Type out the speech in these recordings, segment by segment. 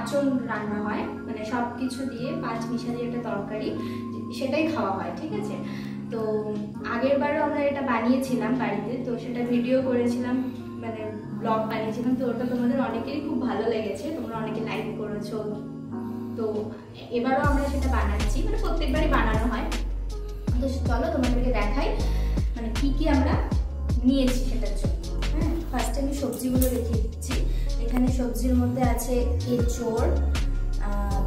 পাঁচন রান্না হয়, মানে সব কিছু দিয়ে 5 মিশালি একটা তরকারি, সেটাই খাওয়া হয়, ঠিক আছে। তো আগের বারও আমরা এটা বানিয়েছিলাম বাড়িতে, তো সেটা ভিডিও করেছিলাম, মানে ব্লগ বানিয়েছিলাম, তো ওটা তোমাদের অনেকেরই খুব ভালো লেগেছে, তোমরা অনেকে লাইক করেছো। তো এবারও আমরা সেটা বানাচ্ছি, মানে প্রত্যেকবারই বানানো হয়। তো চলো তোমাদেরকে দেখাই মানে কি আমরা নিয়েছি সেটার জন্য। হ্যাঁ, ফার্স্টে আমি সবজিগুলো দেখিয়ে দিচ্ছি। এখানে সবজির মধ্যে আছে এঁচোড়,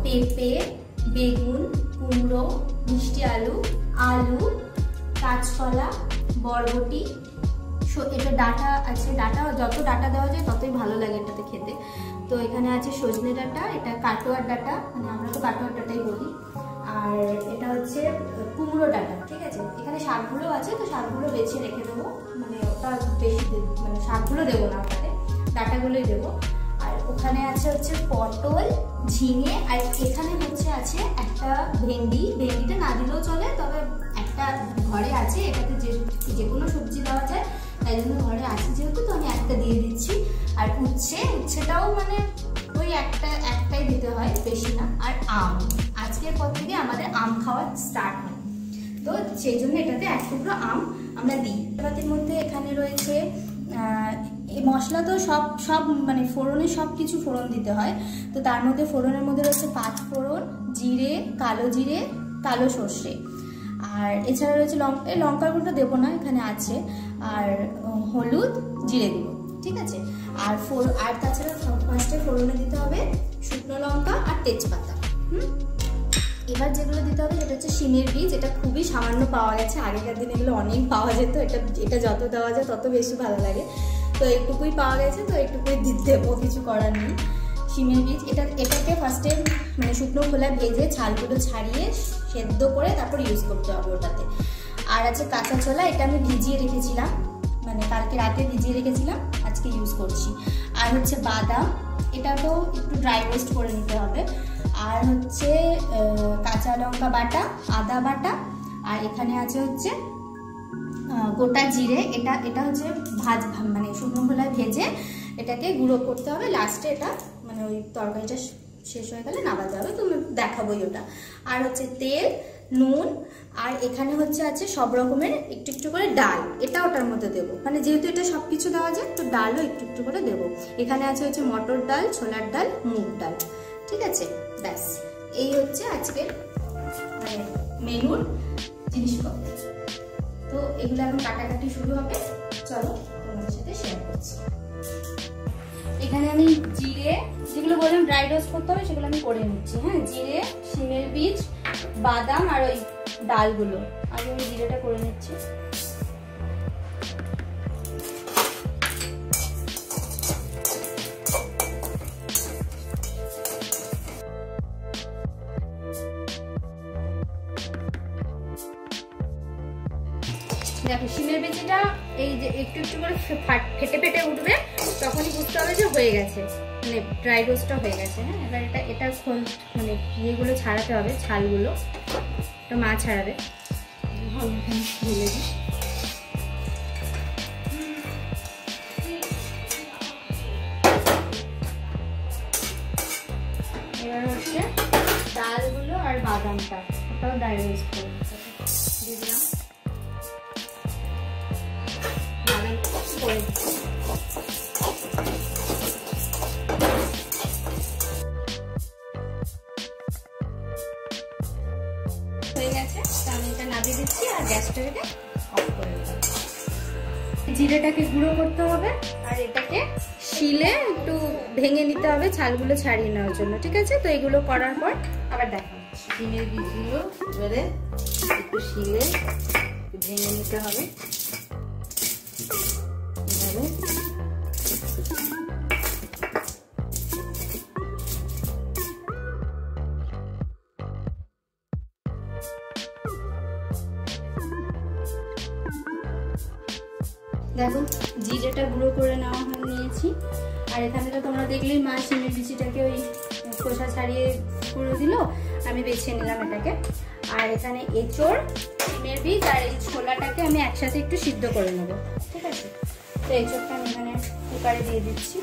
পেঁপে, বেগুন, কুমড়ো, মিষ্টি আলু, আলু, কাঁচকলা, বরবটি, এটা ডাঁটা আছে, ডাঁটা যত ডাঁটা দেওয়া যায় ততই ভালো লাগে এটাতে খেতে। তো এখানে আছে সজনে ডাঁটা, এটা কাটোয়ার ডাঁটা, মানে আমরা তো কাটোয়ার ডাঁটাই বলি। আর এটা হচ্ছে কুমড়ো ডাঁটা, ঠিক আছে। এখানে শাকগুলো আছে, তো শাকগুলো বেছে রেখে দেবো, মানে ওটা বেশি মানে শাকগুলো দেবো না, ওটাতে ডাঁটাগুলোই দেবো। আর ওখানে আছে হচ্ছে পটল, ঝিঙে, আর এখানে হচ্ছে আছে একটা ভেন্ডিটা না দিলেও চলে, তবে একটা ঘরে আছে, এটাতে যে কোনো সবজি দেওয়া যায়, তাই জন্য ঘরে আছে যেহেতু, তো আমি একটা দিয়ে দিচ্ছি। আর উচ্ছেটাও মানে ওই একটাই দিতে হয়, বেশি না। আর আম, আজকের পর থেকে আমাদের আম খাওয়া স্টার্ট হয়, তো সেই জন্য এটাতে 1 টুকরো আম আমরা দিই। পাতির মধ্যে এখানে রয়েছে এই মশলা, তো সব মানে ফোড়নে সব কিছু ফোড়ন দিতে হয়, তো তার মধ্যে ফোড়নের মধ্যে রয়েছে 5 ফোড়ন, জিরে, কালো সর্ষে, আর এছাড়া রয়েছে লঙ্কার গুঁড়ো দেবো না, এখানে আছে, আর হলুদ, জিরে গুঁড়ো, ঠিক আছে। আর তাছাড়া ফার্স্টে ফোড়নে দিতে হবে শুকনো লঙ্কা আর তেজপাতা। এবার যেগুলো দিতে হবে সেটা হচ্ছে শিমের বীজ, এটা খুবই সামান্য পাওয়া গেছে, আগেকার দিনে এগুলো অনেক পাওয়া যেত, এটা যত দেওয়া যায় তত বেশি ভালো লাগে, তো একটুকুই পাওয়া গেছে, তো একটুকুই দিতে দেবো, কিছু করার নেই। শিমের বীজ এটাকে ফার্স্টে মানে শুকনো খোলা ভেজে ছালগুলো ছাড়িয়ে সেদ্ধ করে তারপর ইউজ করতে হবে ওটাতে। আর আছে কাঁচা ছোলা, এটা আমি ভিজিয়ে রেখেছিলাম, মানে কালকে রাতে ভিজিয়ে রেখেছিলাম, আজকে ইউজ করছি। আর হচ্ছে বাদাম, এটাকেও একটু ড্রাই রোস্ট করে নিতে হবে। আর হচ্ছে কাঁচা লঙ্কা বাটা, আদা বাটা, আর এখানে আছে হচ্ছে গোটা জিরে, এটা হচ্ছে মানে শুকনো খোলায় ভেজে এটাকে গুঁড়ো করতে হবে, লাস্টে এটা মানে ওই তরকারিটা শেষ হয়ে গেলে নামাতে হবে, তুমি দেখাবোই ওটা। আর হচ্ছে তেল, নুন, আর এখানে হচ্ছে আছে সব রকমের একটু একটু করে ডাল, এটা ওটার মধ্যে দেবো, মানে যেহেতু এটা সব কিছু দেওয়া যায়, তো ডালও একটু একটু করে দেবো। এখানে আছে হচ্ছে মটর ডাল, ছোলার ডাল, মুগ ডাল, ঠিক আছে। ব্যাস, এই হচ্ছে আজকের মানে মেনুর জিনিসপত্র। তো এগুলো এখন কাটাকাটি শুরু হবে, চলো তোমাদের সাথে শেয়ার করছি। এখানে আমি জিরে, যেগুলো বললাম ড্রাই রোস্ট করতে হবে সেগুলো আমি করে নিচ্ছি। হ্যাঁ, জিরে, শিমের বীজ, বাদাম আর ওই ডালগুলো, আগে আমি জিরেটা করে নিচ্ছি। দেখো শিমের বীজটা এই যে একটু একটু করে ফেটে উঠবে, তখনই বুঝতে হবে যে হয়ে গেছে, মানে ড্রাই রোস্টটা হয়ে গেছে। হ্যাঁ, এবার এটা মানে ইয়েগুলো ছাড়াতে হবে, ছালগুলো, এটা মা ছাড়াবে। এবার হচ্ছে ডালগুলো আর বাদামটা, ওটাও ড্রাই রোস্ট করে দিয়ে দিলাম। হয়ে গেছে, আমি এটা নামিয়ে দিচ্ছি আর গ্যাসটাকে অফ করে দিলাম। জিরেটাকে গুঁড়ো করতে হবে, আর এটাকে শিলে একটু ভেঙে নিতে হবে ছালগুলো ছাড়িয়ে নেওয়ার জন্য, ঠিক আছে। তো এগুলো করার পর আবার দেখা হচ্ছে। শিমের বীজগুলো এবারে একটু শিলে ভেঙে নিতে হবে, এভাবে। দেখো জিরেটা গুঁড়ো করে নেওয়া নিয়েছি, আর এখানে তো তোমরা দেখলেই মা শিমের বিচিটাকে ওই খোসা ছাড়িয়ে গুঁড়ো দিল, আমি বেছে নিলাম এটাকে। আর এখানে এঁচোড়, শিমের বীজ আর এই ছোলাটাকে আমি একসাথে একটু সিদ্ধ করে নেব, ঠিক আছে। তো এঁচোড়টা আমি এখানে কুকারে দিয়ে দিচ্ছি।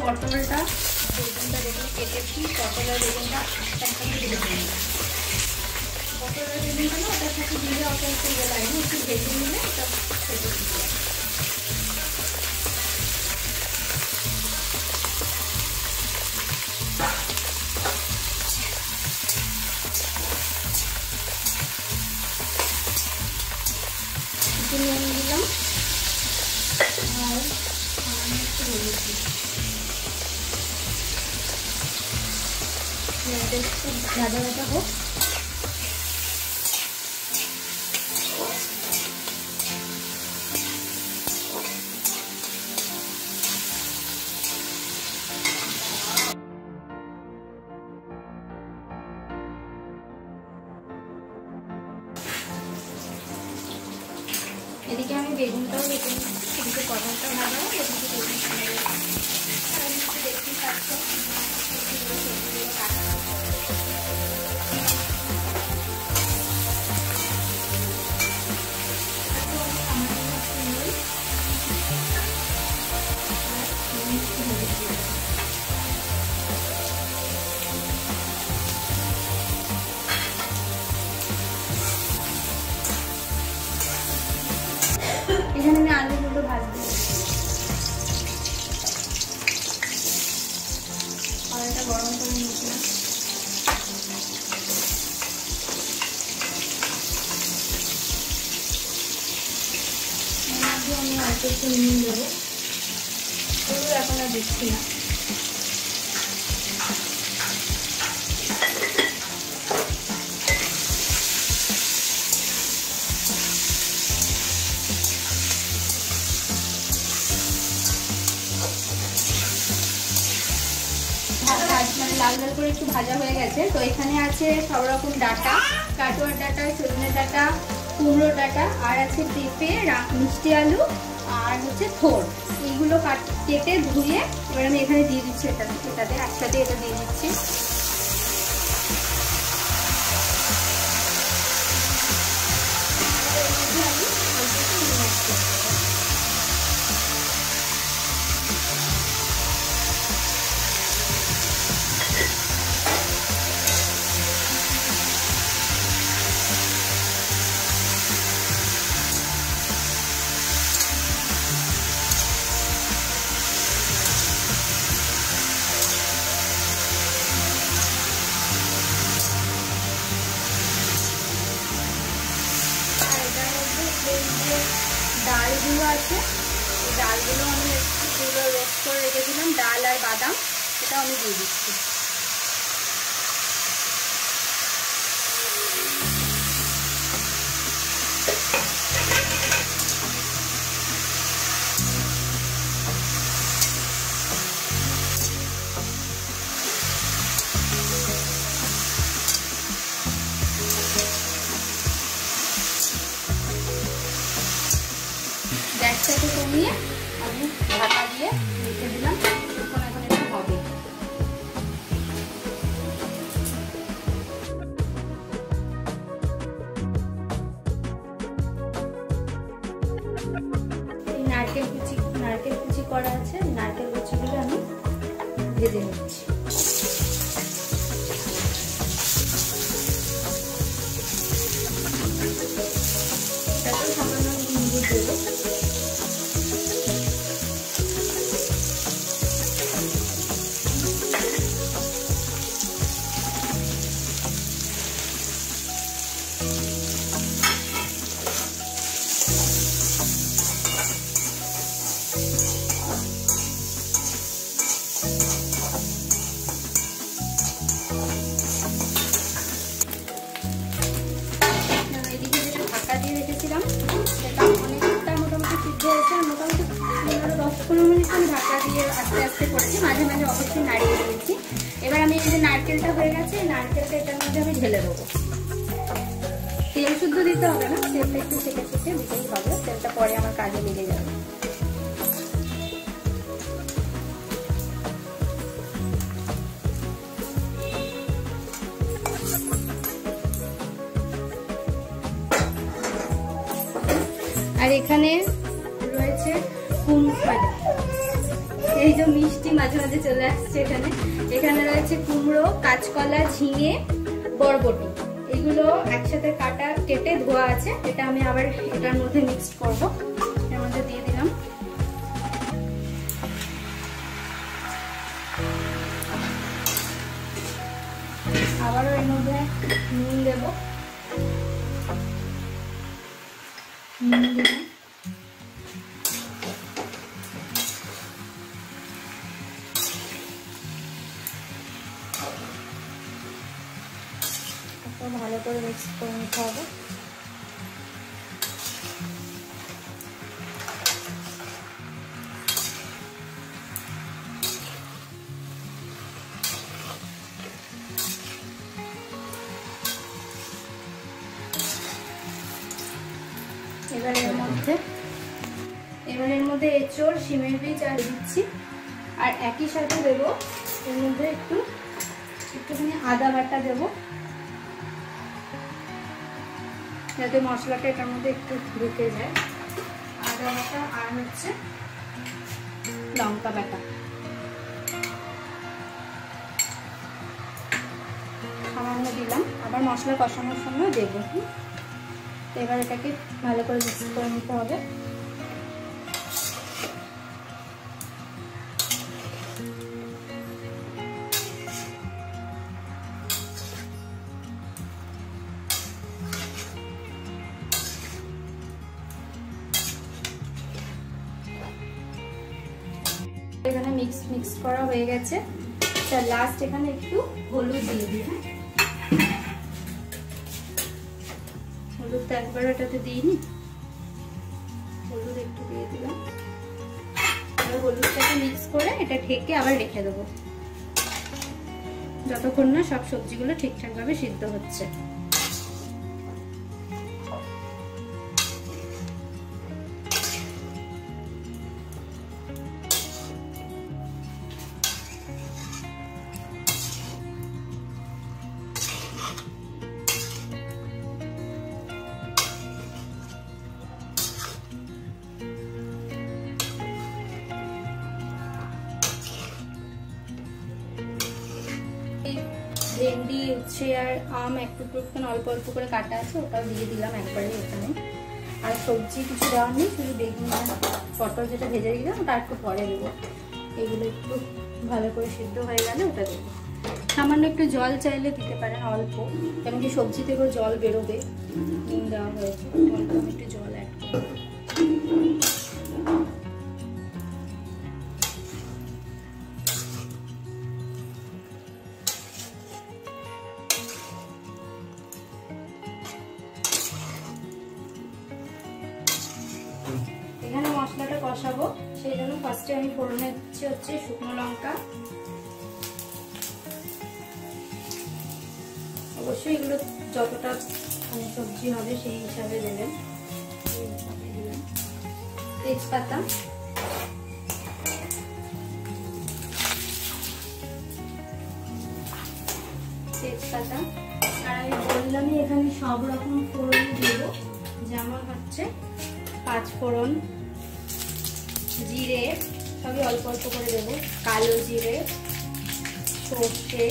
পটলটা দেখুন কেটেছি, পটল আর বেগুনটা একসাথে দিয়ে দিই। পটল আর বেগুনটা না ওটার সাথে দিয়ে অত একটু গলায় না, একটু ভেজে নিলে ওটা খেতে দিয়ে নুন দিলাম আর একটু হলুদ দিলাম। একটু ভাজা ভাজা হোক। এদিকে আমি বেগুনটাও রেখে নিচ্ছি, এদিকে পটলটা ভাজা হোক, এদিকে বেগুনটা দেখতেই পাচ্ছ সবজিগুলো কাটা। এখানে আমি আলুগুলো ভাজবো। কড়াইটা গরম করে নিয়েছিলাম। আমি অল্প একটু নুন দেবো, ওগুলো এখন আর দিচ্ছি না। মানে লাল লাল করে একটু ভাজা হয়ে গেছে। তো এখানে আছে সব রকম ডাঁটা, কাটোয়ার ডাঁটা, সজনে ডাঁটা, কুমড়ো ডাঁটা, আর আছে পেঁপে, মিষ্টি আলু, আর হচ্ছে থোড়। এইগুলো কেটে ধুয়ে এবার আমি এখানে দিয়ে দিচ্ছি, এটাতে একসাথে এটা দিয়ে দিচ্ছি। ডালগুলো আছে, এই ডালগুলো আমি একটু রোস্ট করে রেখেছিলাম, ডাল আর বাদাম, এটা আমি দিয়ে দিচ্ছি। গ্যাসটাকে কমিয়ে আমি ঢাকা দিয়ে রেখে দিলাম, এখন এটা হবে। এই নারকেল কুচি করা আছে, নারকেল কুচিগুলো আমি ভেজে নিচ্ছি। এটাতে সামান্য নুন দেবো। সেটা অনেকটা মোটামুটি সিদ্ধ হয়েছে, মোটামুটি 10-15 মিনিট আমি ঢাকা দিয়ে আস্তে আস্তে করেছি, মাঝে মাঝে অবশ্যই নাড়িয়ে দিয়েছি। এবার আমি এই যে নারকেলটা হয়ে গেছে, এই নারকেলটা এটার মধ্যে আমি ঢেলে দেবো। তেল শুদ্ধ দিতে হবে না, তেলটা একটু ছেঁকে দিতেই হবে, তেলটা পরে আমার কাজে লেগে যাবে। আর এখানে রয়েছে কুমড়ো, এই যে মিষ্টি মাঝে মাঝে চলে আসছে এখানে। এখানে রয়েছে কুমড়ো, কাঁচকলা, ঝিঙে, বরবটি, এগুলো একসাথে কেটে ধোয়া আছে। এটা আমি আবার এটার মধ্যে মিক্স করব। এর মধ্যে দিয়ে দিলাম। আবারও এর মধ্যে নুন দেব। নুন দিলাম। ভালো করে মিক্স করে নিতে হবে। এবার এর মধ্যে এঁচড়, শিমের বীজ আর দিচ্ছি। আর একই সাথে দেবো এর মধ্যে একটুখানি আদা বাটা দেবো, যাতে মশলাটা এটার মধ্যে একটু ঢুকে যায়। আদা বাটা আর হচ্ছে লঙ্কা বাটা সামান্য দিলাম। আবার মশলা কষানোর সময় দেবো। এবার এটাকে ভালো করে মিক্স করে নিতে হবে। এখানে মিক্স করা হয়ে গেছে। লাস্ট এখানে একটু হলুদ দিয়ে দিই। হলুদ তো একবার এটাতে দিইনি, হলুদ একটু দিয়ে দিলাম। এবার হলুদটাকে মিক্স করে এটা ঢেকে আবার রেখে দেবো, যতক্ষণ না সব সবজিগুলো ঠিকঠাক ভাবে সিদ্ধ হচ্ছে। ভেন্ডি, উচ্ছে আর আম একটু অল্প অল্প করে কাটা আছে, ওটাও দিয়ে দিলাম একবারে এখানে। আর সবজি কিছু দেওয়ার নেই, শুধু বেগুন আর পটল যেটা ভেজে দিলাম ওটা একটু পরে দেবো। এগুলো একটু ভালো করে সিদ্ধ হয়ে গেলে ওটা দেবো। সামান্য একটু জল চাইলে দিতে পারেন, অল্প, কেন কি সবজি থেকেও জল বেরোবে, নুন দেওয়া হয়েছে, অল্প আমি একটু জল অ্যাড করবো। এখানে মশলাটা কষাবো, সেই জন্য ফার্স্টে আমি ফোড়নে দিচ্ছি হচ্ছে শুকনো লঙ্কা। অবশ্যই এগুলো যতটা সবজি হবে সেই হিসাবে দেবেন। তেজপাতা, আর আমি বললামই এখানে সব রকম ফোড়ন দেবো, যেমন হচ্ছে পাঁচফোড়ন, জিরে সবই অল্প অল্প করে দেবো, কালো জিরে, সর্ষে,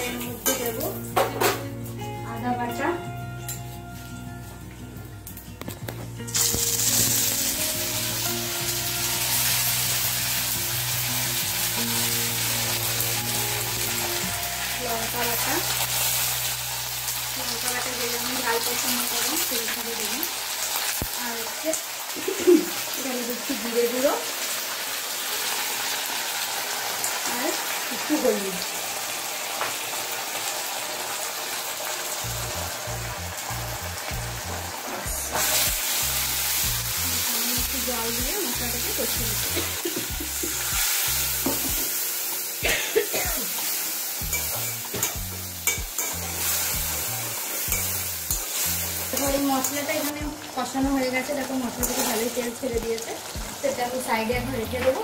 এর মধ্যে দেবো আদা বাটা, লঙ্কা বাটা, দিলে আমি ঝাল পছন্দ করি সেই হিসাবে দেবেন। আর হচ্ছে এখানে দিচ্ছি জিরে গুঁড়ো আর একটু হলুদ। একটু জল দিয়ে মশলাটাকে কষিয়ে দিচ্ছি। এই মশলাটা এখানে কষানো হয়ে গেছে, দেখো মশলাটাকে ভালোই তেল ছেড়ে দিয়েছে। সেটা আমি সাইডে এখন রেখে দেবো।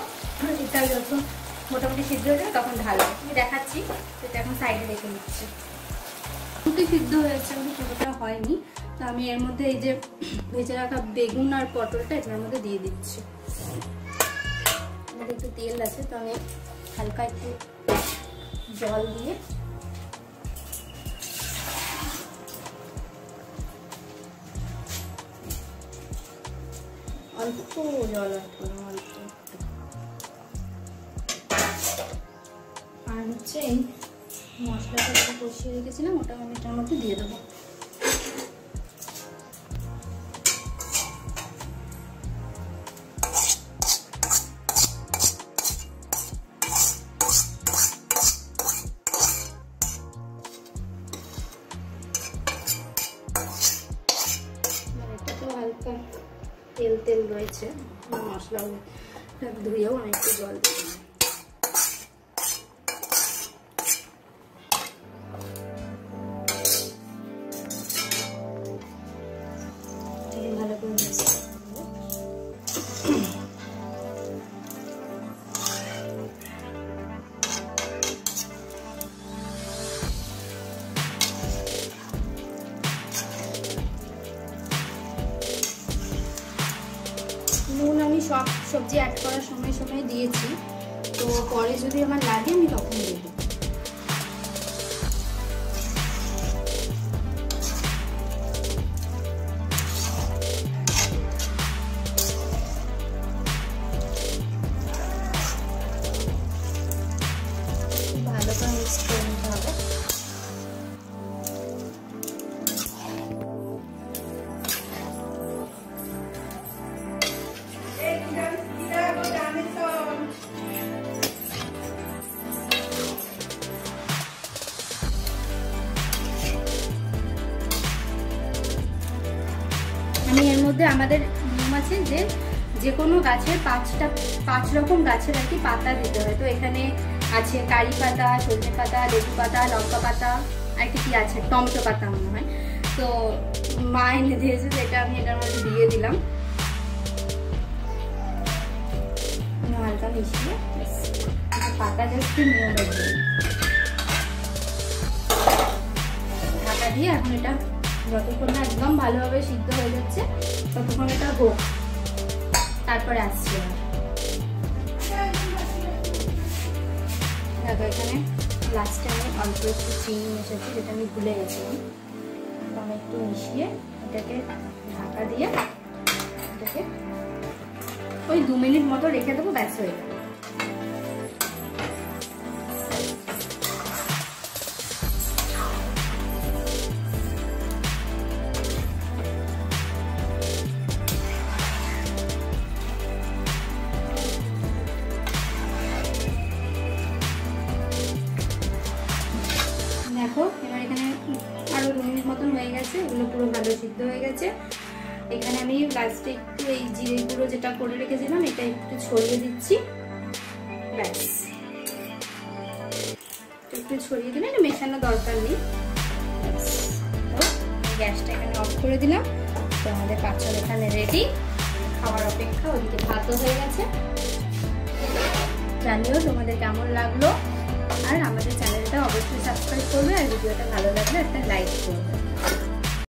এটা যখন মোটামুটি সিদ্ধ হয়ে যাবে তখন ঢালবো, আমি দেখাচ্ছি। সেটা এখন সাইডে রেখে নিচ্ছি। মোটামুটি সিদ্ধ হয়েছে, কিন্তু পুরোটা হয়নি। তো আমি এর মধ্যে এই যে ভেজে রাখা বেগুন আর পটলটা এটার মধ্যে দিয়ে দিচ্ছি। আমাদের একটু তেল আছে, তো আমি হালকা একটু জল দিয়ে অল্প জল অ্যাড করলাম, অল্প। আর হচ্ছে এই মশলাটা যেটা কষিয়ে রেখেছিলাম ওটা আমি এটার মধ্যে দিয়ে দেবো। এটাতেও হালকা তেল তেল রয়েছে, মশলাটা ধুয়েও আমি একটু জল দিই। ভালো করে নুন আমি সব সবজি অ্যাড করার সময় সময় দিয়েছি, তো পরে যদি আমার লাগে আমি তখন দেব। ভালো করে মিক্স করে নিতে হবে। আমি এর মধ্যে আমাদের নিয়ম আছে যে কোনো গাছের 5 রকম গাছের আর কি পাতা দিতে হয়। তো এখানে আছে কারি পাতা, সজনে পাতা, লেবু পাতা, লঙ্কা পাতা, আর কি আছে টমেটো পাতা মনে হয়। তো মা এনে দিয়েছে, যেটা আমি এটার মধ্যে দিয়ে দিলাম, হালকা মিশিয়ে পাতা জাস্ট নিয়ে দেবো। ঢাকা দিয়ে এখন এটা যতক্ষণ না একদম ভালোভাবে সিদ্ধ হয়ে যাচ্ছে ততক্ষণ এটা হোক, তারপরে আসছে। দেখো এখানে লাস্টে আমি অল্প একটু চিনি মেশাচ্ছি, যেটা আমি ভুলে গেছিলাম। তো আমি একটু মিশিয়ে এটাকে ঢাকা দিয়ে এটাকে ওই 2 মিনিট মতো রেখে দেবো, ব্যাস হয়ে যাবে। দেখো এবার এখানে আরো 2 মিনিট মতন হয়ে গেছে, এগুলো পুরো ভালো সিদ্ধ হয়ে গেছে। এখানে আমি লাস্টে একটু এই জিরে গুঁড়ো যেটা করে রেখেছিলাম এটা একটু ছড়িয়ে দিচ্ছি, ব্যাস। একটু ছড়িয়ে দিলে এটা মেশানো দরকার নেই। তো গ্যাসটা এখানে অফ করে দিলাম। তো আমাদের পাঁচজন এখানে রেডি, খাওয়ার অপেক্ষা। ওদিকে ভাতও হয়ে গেছে। জানিও তোমাদের কেমন লাগলো, আর আমাদের চ্যানেলটা অবশ্যই সাবস্ক্রাইব করবে, আর ভিডিওটা ভালো লাগলে একটা লাইক করবে।